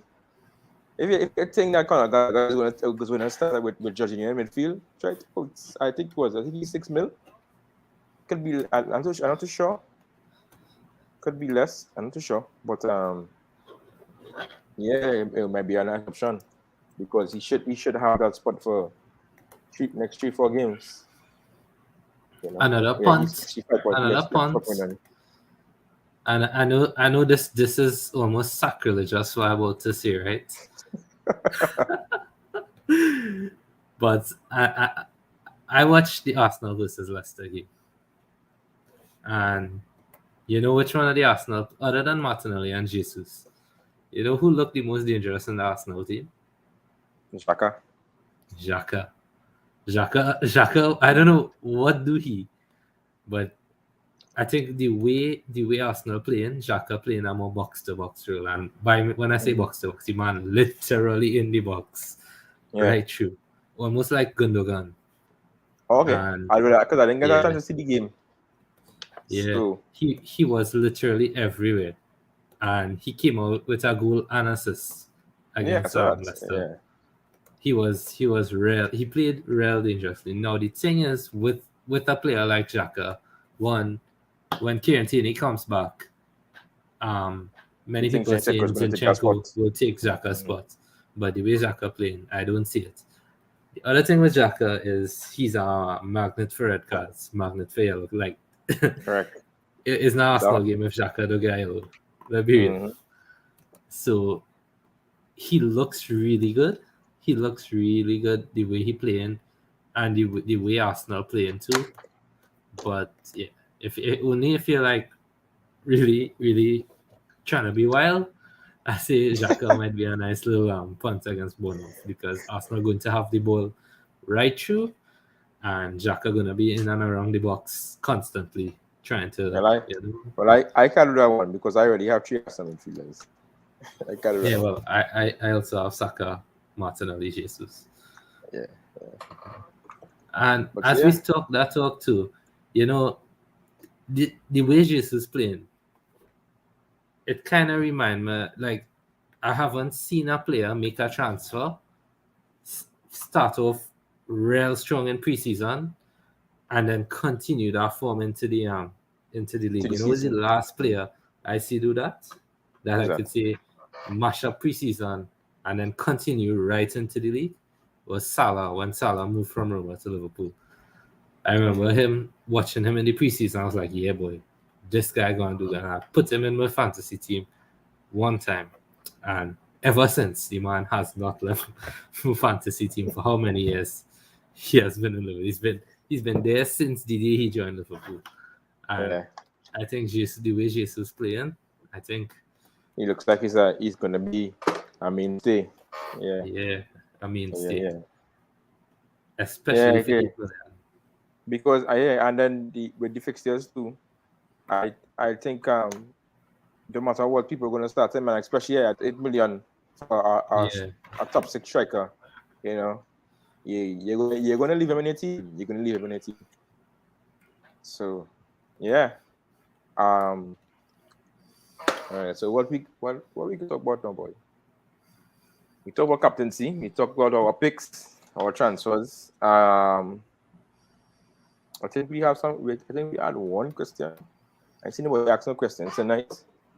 if you think that Conor Gallagher is going to start with Jorginho in midfield, try to put, I think he's 6 mil. Could be, I'm not too sure. Could be less, I'm not too sure. But it might be an option, because he should have that spot for next 3-4 games.
Another punt. And I know this is almost sacrilegious what I'm about to say, right? But I watched the Arsenal versus Leicester game, and you know which one of the Arsenal, other than Martinelli and Jesus, you know who looked the most dangerous in the Arsenal team? Xhaka. I don't know what do he, but I think the way Arsenal playing, Xhaka playing a more box to box role, and when I say box to box, the man literally in the box,
Yeah.
right through, almost like Gundogan.
Okay.
And
Because I didn't get a
yeah,
chance to see the game.
yeah,
So,
he was literally everywhere, and he came out with a goal and assist against
so that's,
Leicester. He was real. He played real dangerously. Now the thing is with a player like Xhaka, when Kieran Tierney comes back, many
You think
people are saying
Zinchenko is going to take that
Zinchenko
spot?
will take Xhaka's spot, but the way Xhaka playing, I don't see it. The other thing with Xhaka is he's a magnet for red cards, magnet for yellow. Like
Correct.
it's not
So-
Arsenal game if Xhaka don't get yellow. Let's be real.
Mhm.
So he looks really good. He looks really good the way he playing, and the way Arsenal playing too. But yeah, only if you're like really really trying to be wild, I say Xhaka might be a nice little punt against Bournemouth because Arsenal going to have the ball right through, and Xhaka going to be in and around the box constantly trying to.
Well, I can't do that one because I already have 3 Arsenal midfielders. I can't do that.
Yeah,
one.
well, I also have Saka, Martinelli, Jesus.
Yeah.
And
But
as
yeah.
we talk too, the way Jesus playing, it kind of remind me like I haven't seen a player make a transfer, start off real strong in preseason, and then continue that form into the league.
the
Who's the
season.
last player I see do that? That
Who's
I
that?
could say mash up preseason and then continue right into the league was Salah when Salah moved from Roma to Liverpool. I remember watching him in the preseason. I was like, yeah, boy, this guy gonna do that. And I put him in my fantasy team one time, and ever since the man has not left my fantasy team for how many years he has been in Liverpool. He's been there since the day he joined Liverpool. And I think the way Jesus playing, I think
he looks like he's gonna be a mainstay. Yeah.
Yeah, I mean,
Yeah.
especially for April.
Because and then with the fixtures too, I think no matter what, people are gonna start him, and especially at 8 million for a top 6 striker, you're gonna leave him in your team. You're gonna leave him in your team. So, yeah. All right. So what we can talk about now, boy? We talk about captaincy. We talk about our picks, our transfers. I think we have some. I think we had one question. I seen nobody asking questions tonight.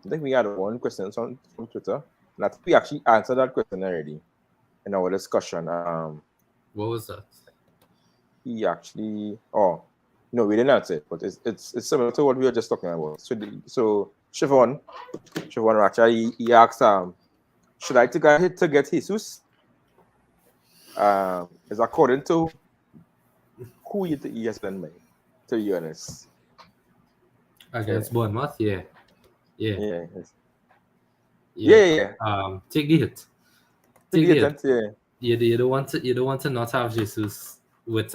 I think we had one question from Twitter, and I think we actually answered that question already in our discussion.
What was that?
He actually. Oh, no, we didn't answer it, but it's similar to what we were just talking about. So Siobhan actually he asked, should I take a hit to get Jesus? Is according to who you think he has done, to be honest.
Against Bournemouth, yeah.
Yeah.
Take the hit.
Take the hit.
You don't want to not have Jesus with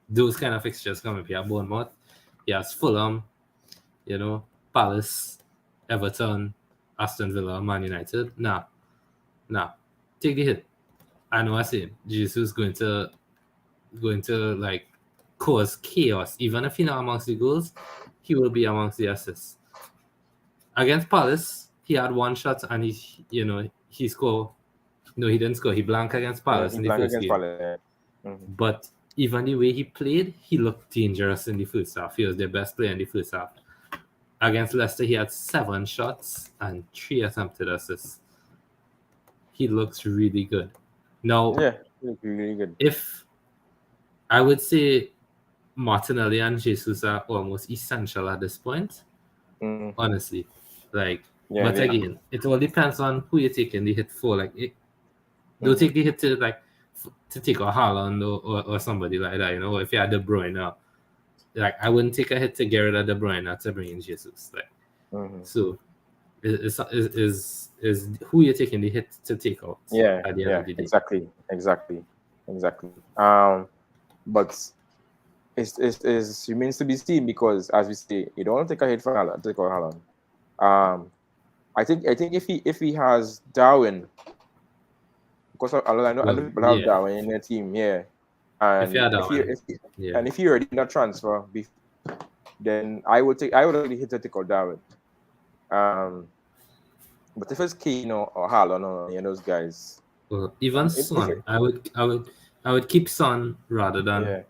those kind of fixtures coming up here. Bournemouth, he has Fulham, Palace, Everton, Aston Villa, Man United. Nah. Take the hit. I know I say Jesus going to like cause chaos. Even if he's not amongst the goals, he will be amongst the assists. Against Palace, he had one shot and he scored. No, he didn't score. He blanked against Palace in the first game. But even the way he played, he looked dangerous in the first half. He was their best player in the first half. Against Leicester, he had 7 shots and 3 attempted assists. He looks really good. Now,
he looks really good.
If I would say Martinelli and Jesus are almost essential at this point, honestly. But again, it all depends on who you're taking the hit for. Don't take the hit to take a Haaland or somebody like that. If you had De Bruyne, I wouldn't take a hit to get rid of De Bruyne to bring in Jesus. So is who you're taking the hit to take out. At the end of the day.
Exactly. But remains to be seen because, as we say, you don't want to take a hit for Haaland. Take out Haaland. I think if he has Darwin, because I know
Well,
people have
yeah.
Darwin in their team, yeah.
If you
And
had Darwin, yeah.
and if he already in a transfer, then I would already hit to take out Darwin. But if it's Kane or Haaland or any of those guys,
Well, even
if
Son, I would keep Son rather than
yeah.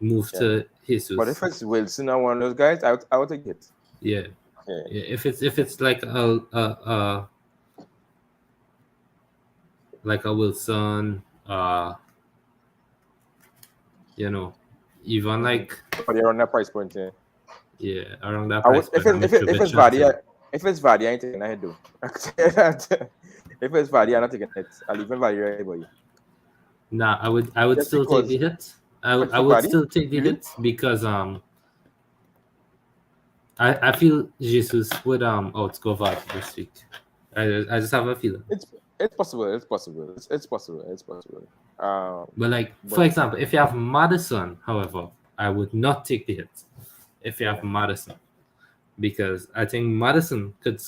move to Jesus.
But if it's Wilson or one of those guys, I would take it.
Yeah.
Yeah.
If it's like a Wilson, even like
But they're on that price point, yeah.
Yeah, around that
I would,
price
if
point.
it's Vardy, I ain't taking a head though. If it's Vardy, I'm not taking it. I'll leave Vardy right, boy.
Nah, I would
Just
still take
because-
the hit. I
But for
would
Vardy?
still take the
Really?
hit because I feel Jesus would outscore Vardy this week. I just have a feeling.
It's possible. It's possible.
But like for example, if you have Madison, however, I would not take the hit. If you have Madison, because I think Madison could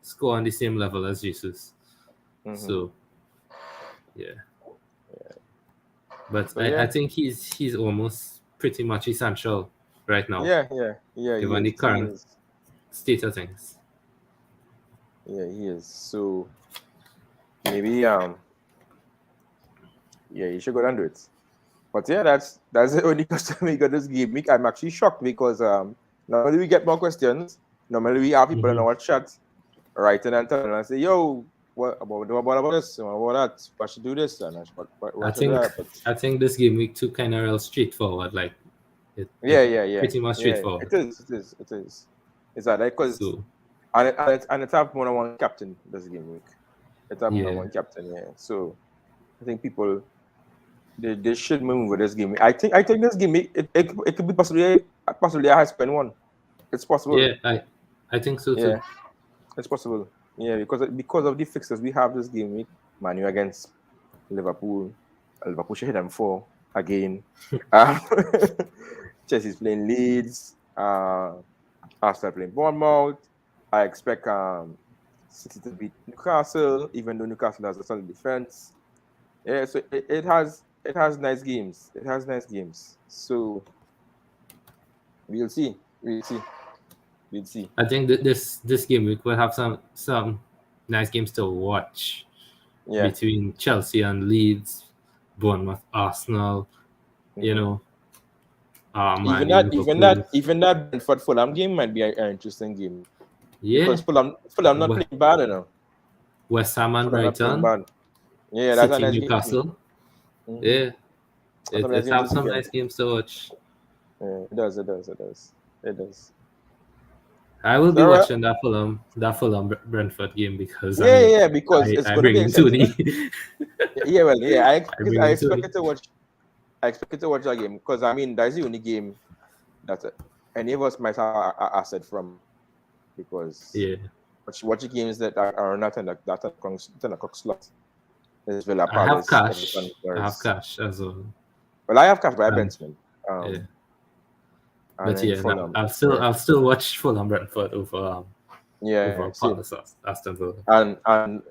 score on the same level as Jesus.
Mhm.
So yeah. But I think he's almost pretty much essential right now.
Yeah.
Given the current state of things.
Yeah, he is. So maybe you should go down to it. But yeah, that's the only question we got this game week. I'm actually shocked because normally we get more questions. Normally we have people in our chat writing and telling us, say, yo, what about this? What about that? I should do this and what should do that. But
I think this game week 2 kind of real straightforward. Like
yeah.
Pretty much straightforward.
It is. Is that like because and it's have more than one captain this game week. It's have more than one captain, yeah. So I think people they should move with this game. I think this game it could be possibly a high spend one. It's possible.
Yeah, I think so too.
Yeah, it's possible. Yeah, because of the fixtures we have this game week, Man U against Liverpool. Liverpool should hit them 4 again. Chelsea's playing Leeds. Arsenal playing Bournemouth. I expect City to beat Newcastle, even though Newcastle has a solid defense. Yeah, so it has nice games. It has nice games. So we'll see.
I think that this game week will have some nice games to watch.
Yeah.
Between Chelsea and Leeds, Bournemouth, Arsenal,
Even that Brentford Fulham game might be an interesting game.
Yeah.
Because Fulham not playing bad enough.
West Ham and Brighton.
Yeah, that's
City,
a nice
Newcastle.
game.
Yeah. It has some nice games to watch.
Yeah, it does.
I will be watching that Fulham Brentford game because
because it's
I
going
bring
to
in
be
Tony.
I expect
Tony.
it to watch. I expect to watch that game because that's the only game that any of us might have an asset from. Because watch games that are not in the 10 o'clock slot. Is Villa Palace.
I have cash as well.
Well, I have cash by Benjamin.
But I'll still watch Fulham Brentford over Palace Aston Villa.
And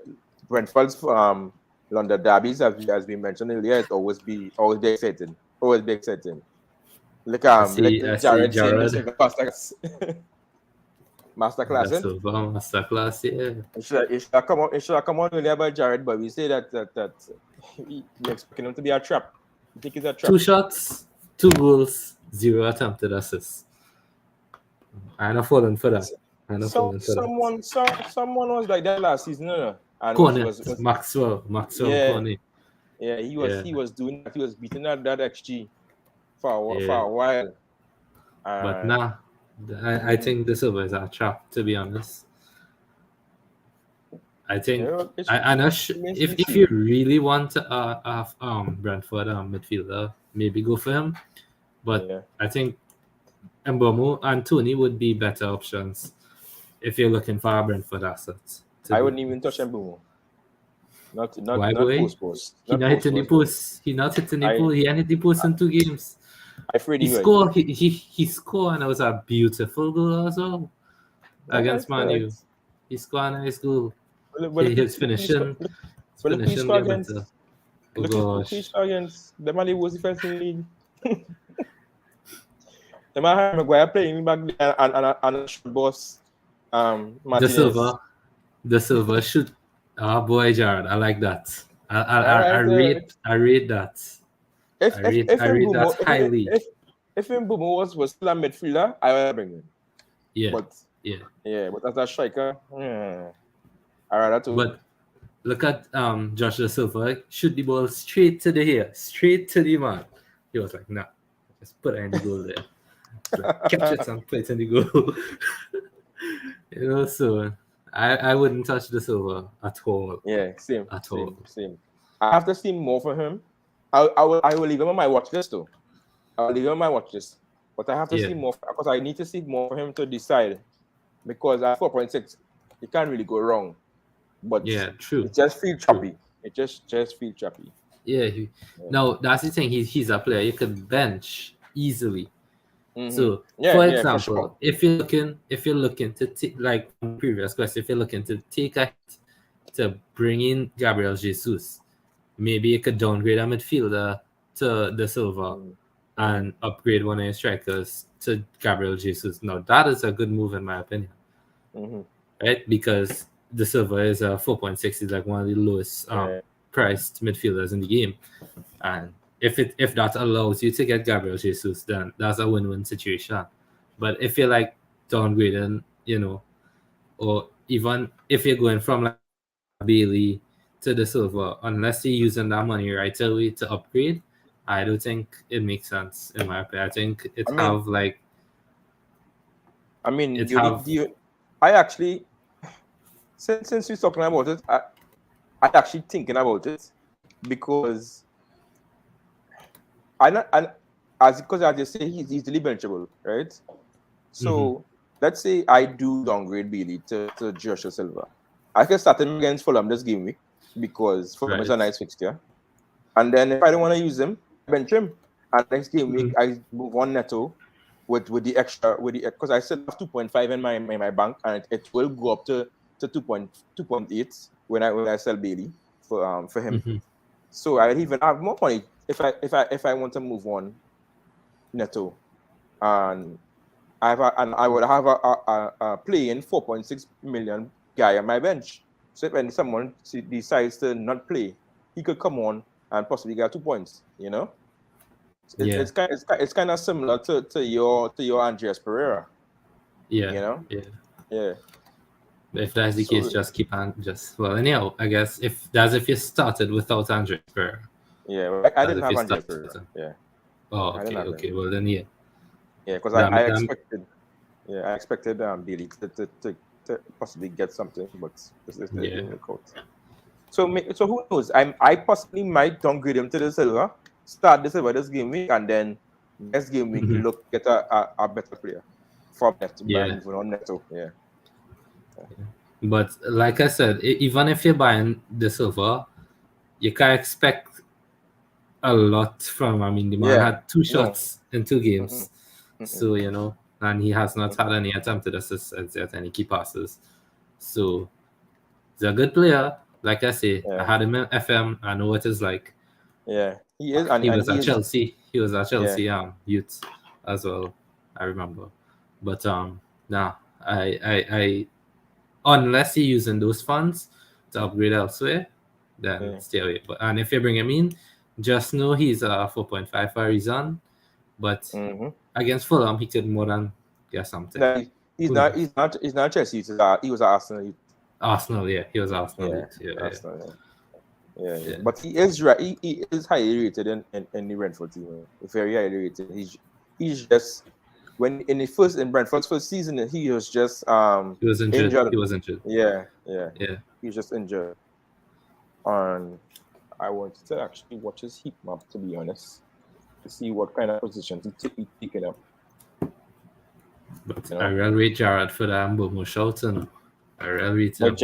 Brentford's London derbies, as we mentioned earlier, it always be exciting. Look Jared saying this in the masterclass.
Masterclass, yeah.
It should have come on earlier by Jared, but we say that we expecting him to be a trap. You think it's a trap?
2 shots, 2 goals, 0 attempted assists. I'm not falling for that.
Someone was like that last season, and
Cornet, Maxwell Cornet.
Yeah, he was doing that. He was beating that XG for a while.
But nah. I think the Silver is a trap, to be honest. I think if you really want to have Brentford midfielder, maybe go for him. But I think Mbeumo and Tony would be better options if you're looking for a Brentford assets.
I wouldn't even touch Mbeumo. Not
Why, boy?
post.
He not hitting the post. He not hitting the post. He ain't hit the post in 2 games.
I afraid
He
he will.
scored. He scored, and it was a beautiful goal as well against Man U. He scored a nice goal. His finishing
Look who he scored
get
against.
better. Oh
Look who he
gosh.
scored against. The man who was defense in the league. The man had Maguire playing back there and a short boss. Martinez.
The Silva shoot. Oh boy, Jared, I like that. I
Alright,
rate that.
If
I
if
rate
if
I rate that
Mbumo
highly.
if Mbumo was still a midfielder, I would bring him.
Yeah,
But
yeah.
but as a striker, I rather to.
But look at Josh Da Silva shoot the ball straight to the hair, straight to the man. He was like, nah, just put it in the goal there. Like, catch it and put it in the goal. So I wouldn't touch Da Silva at all.
Yeah, same.
All.
Same. I have to see more for him. I will leave him on my watch list though. I'll leave him on my watch list. But I have to see more because I need to see more for him to decide. Because at 4.6, you can't really go wrong. But
true.
It just feels choppy. It just feels choppy.
Yeah. Now that's the thing. He's a player you could bench easily.
Mm-hmm.
So, for example, if you're looking to take, like previous question, if you're looking to take a hit to bring in Gabriel Jesus, maybe you could downgrade a midfielder to Da Silva and upgrade one of your strikers to Gabriel Jesus. Now, that is a good move in my opinion, right? Because Da Silva is a 4.6, is like one of the lowest priced midfielders in the game, and if that allows you to get Gabriel Jesus, then that's a win-win situation. But if you're like downgrading, or even if you're going from like Bailey to Da Silva, unless you're using that money right away to upgrade, I don't think it makes sense in my opinion. I think
I actually, since we're talking about it, I actually thinking about it because because I just say he's easily benchable, right? So let's say I do downgrade Bailey to Joshua Silva. I can start him against Fulham this game week because Fulham is a nice fixture. And then if I don't want to use him, I bench him. And next game week I move on Neto with the extra because I still have 2.5 in my bank and it will go up to 2.8 when I sell Bailey for him. So I even have more money if I want to move on Neto, and I would have a playing 4.6 million guy on my bench. So if when someone decides to not play, he could come on and possibly get 2 points. It's kind of similar to your Andreas Pereira.
Yeah. If that's the case, just keep on anyhow, I guess if you started without Andreas Pereira.
Yeah, I didn't have Andreas Pereira. Yeah.
Oh, okay. Well then, yeah.
Yeah, because I expected Bailey to possibly get something, but this didn't work out. So who knows? I possibly might downgrade him to the Silva, start the Silva this game week, and then next game week get a better player from Neto. Moving on Neto. Yeah.
But like I said, even if you're buying the Silva, you can't expect a lot from. I mean, the man had 2 shots in 2 games, so and he has not had any attempted assists at any key passes. So he's a good player. Like I say, I had him in FM. I know what it's like.
Yeah, he is. And
he was at Chelsea. He was at Chelsea youth as well. I remember, but I unless you're using those funds to upgrade elsewhere, then stay away. And if you bring him in, just know he's a 4.5 for a reason. But against Fulham, he could more than get something.
No, he's not Chelsea. He was at Arsenal.
Arsenal, yeah, he was Arsenal.
Yeah. But he is right. He is highly rated in the Brentford team. Very highly rated. He's just in Brentford's first season, he was just
he was injured. He was injured.
Yeah. He was just injured. And I wanted to actually watch his heat map, to be honest, to see what kind of positions he's taking up.
But I really rate Jared for that Mbomo shout, I really rate him.
But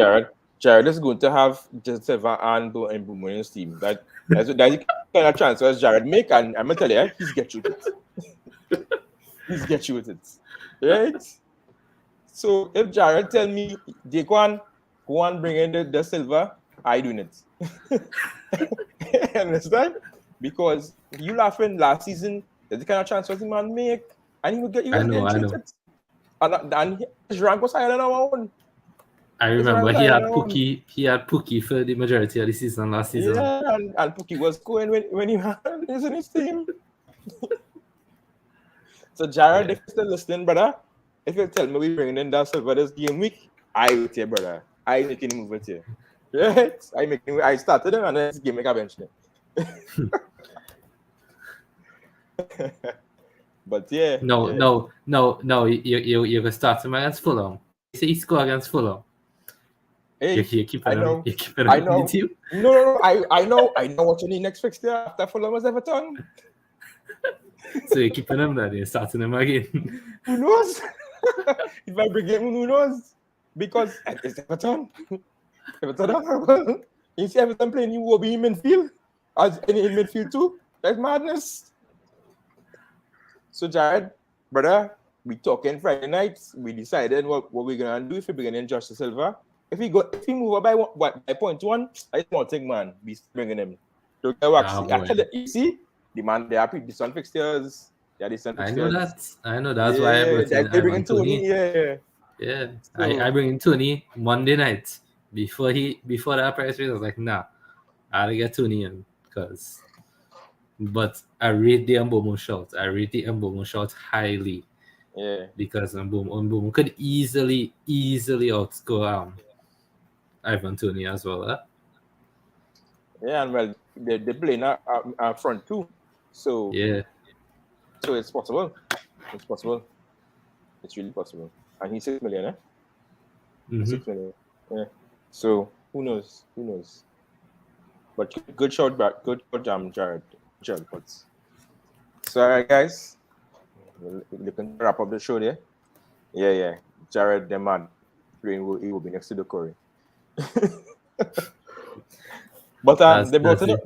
Jared is going to have just Silva and Mbomo in his team. That's the kind of transfers Jared make, and I'm gonna tell you, he's get you. Please get you with it. Right? So if Jared tell me, Daquan, go and bring in the silver, I doing it. Understand? Because you laughing last season, that's the kind of transfers the man make, and he was getting treated. And his rank was higher than our own.
I remember he had Pookie for the majority of the season last season.
Yeah, and Pookie was going when he was in his team. So Jared, if you're still listening, brother, if you tell me we bringing in that silver this game week, I with you, brother. I making him move with you. Right? I started him and then this game make a bench. But yeah.
No. You can start him against Fulham. You say he score against Fulham.
Hey,
you're keeping him. You're keeping him
I know.
in the team?
No. I know what you need next fixture after Fulham was Everton.
So you're keeping him there, you're starting him again.
Who knows? If I bring him, who knows? Because it's Everton. Everton. You see Everton playing, you will be in midfield. As in midfield too. That's madness. So Jared, brother, we talking Friday night. We decided what we're gonna do if we bring in Josh Silva. If he move up by 0.1, I don't think man, be bringing him. So you see, the man they are pretty decent fixtures. They are decent fixtures.
I know that's why I bring in Tony.
Yeah.
So, I bring in Tony Monday night before that price raise. I was like, nah, I gotta get Tony in but I rate the Mbomo shot highly.
Yeah.
Because Mbomo could easily outscore Ivan Tony as well.
Yeah, and well, they play now front too. So
yeah.
So it's possible. It's really possible. And he's 6 million,
Mm-hmm.
6 million. Yeah. So who knows? But good shot back. Good Jared. So alright, guys. We can wrap up the show there. Yeah. Jared, the man, he will be next to the Corey. But they brought in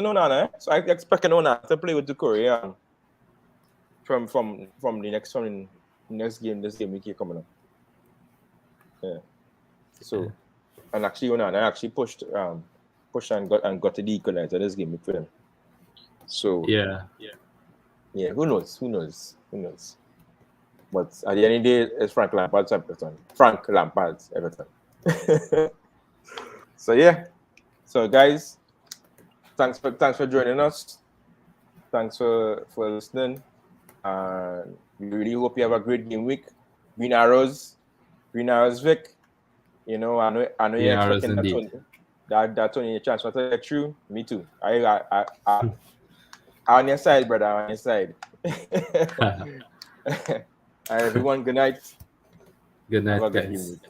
Onana, so I expect Onana to play with the Corey from the next game. This game week coming up. Yeah. So and actually Onana pushed and got the equalizer this game week for them. So
yeah.
Who knows? But at the end of the day, it's Frank Lampard's Everton. So yeah. So guys, thanks for joining us. Thanks for listening. We really hope you have a great game week. Green Arrows Vic. You know, I know you're expecting that Tony transfer to get through. Me too. I on your side, brother. On your side. All right, everyone. Good night.
Good night,
have a
guys.
good game week.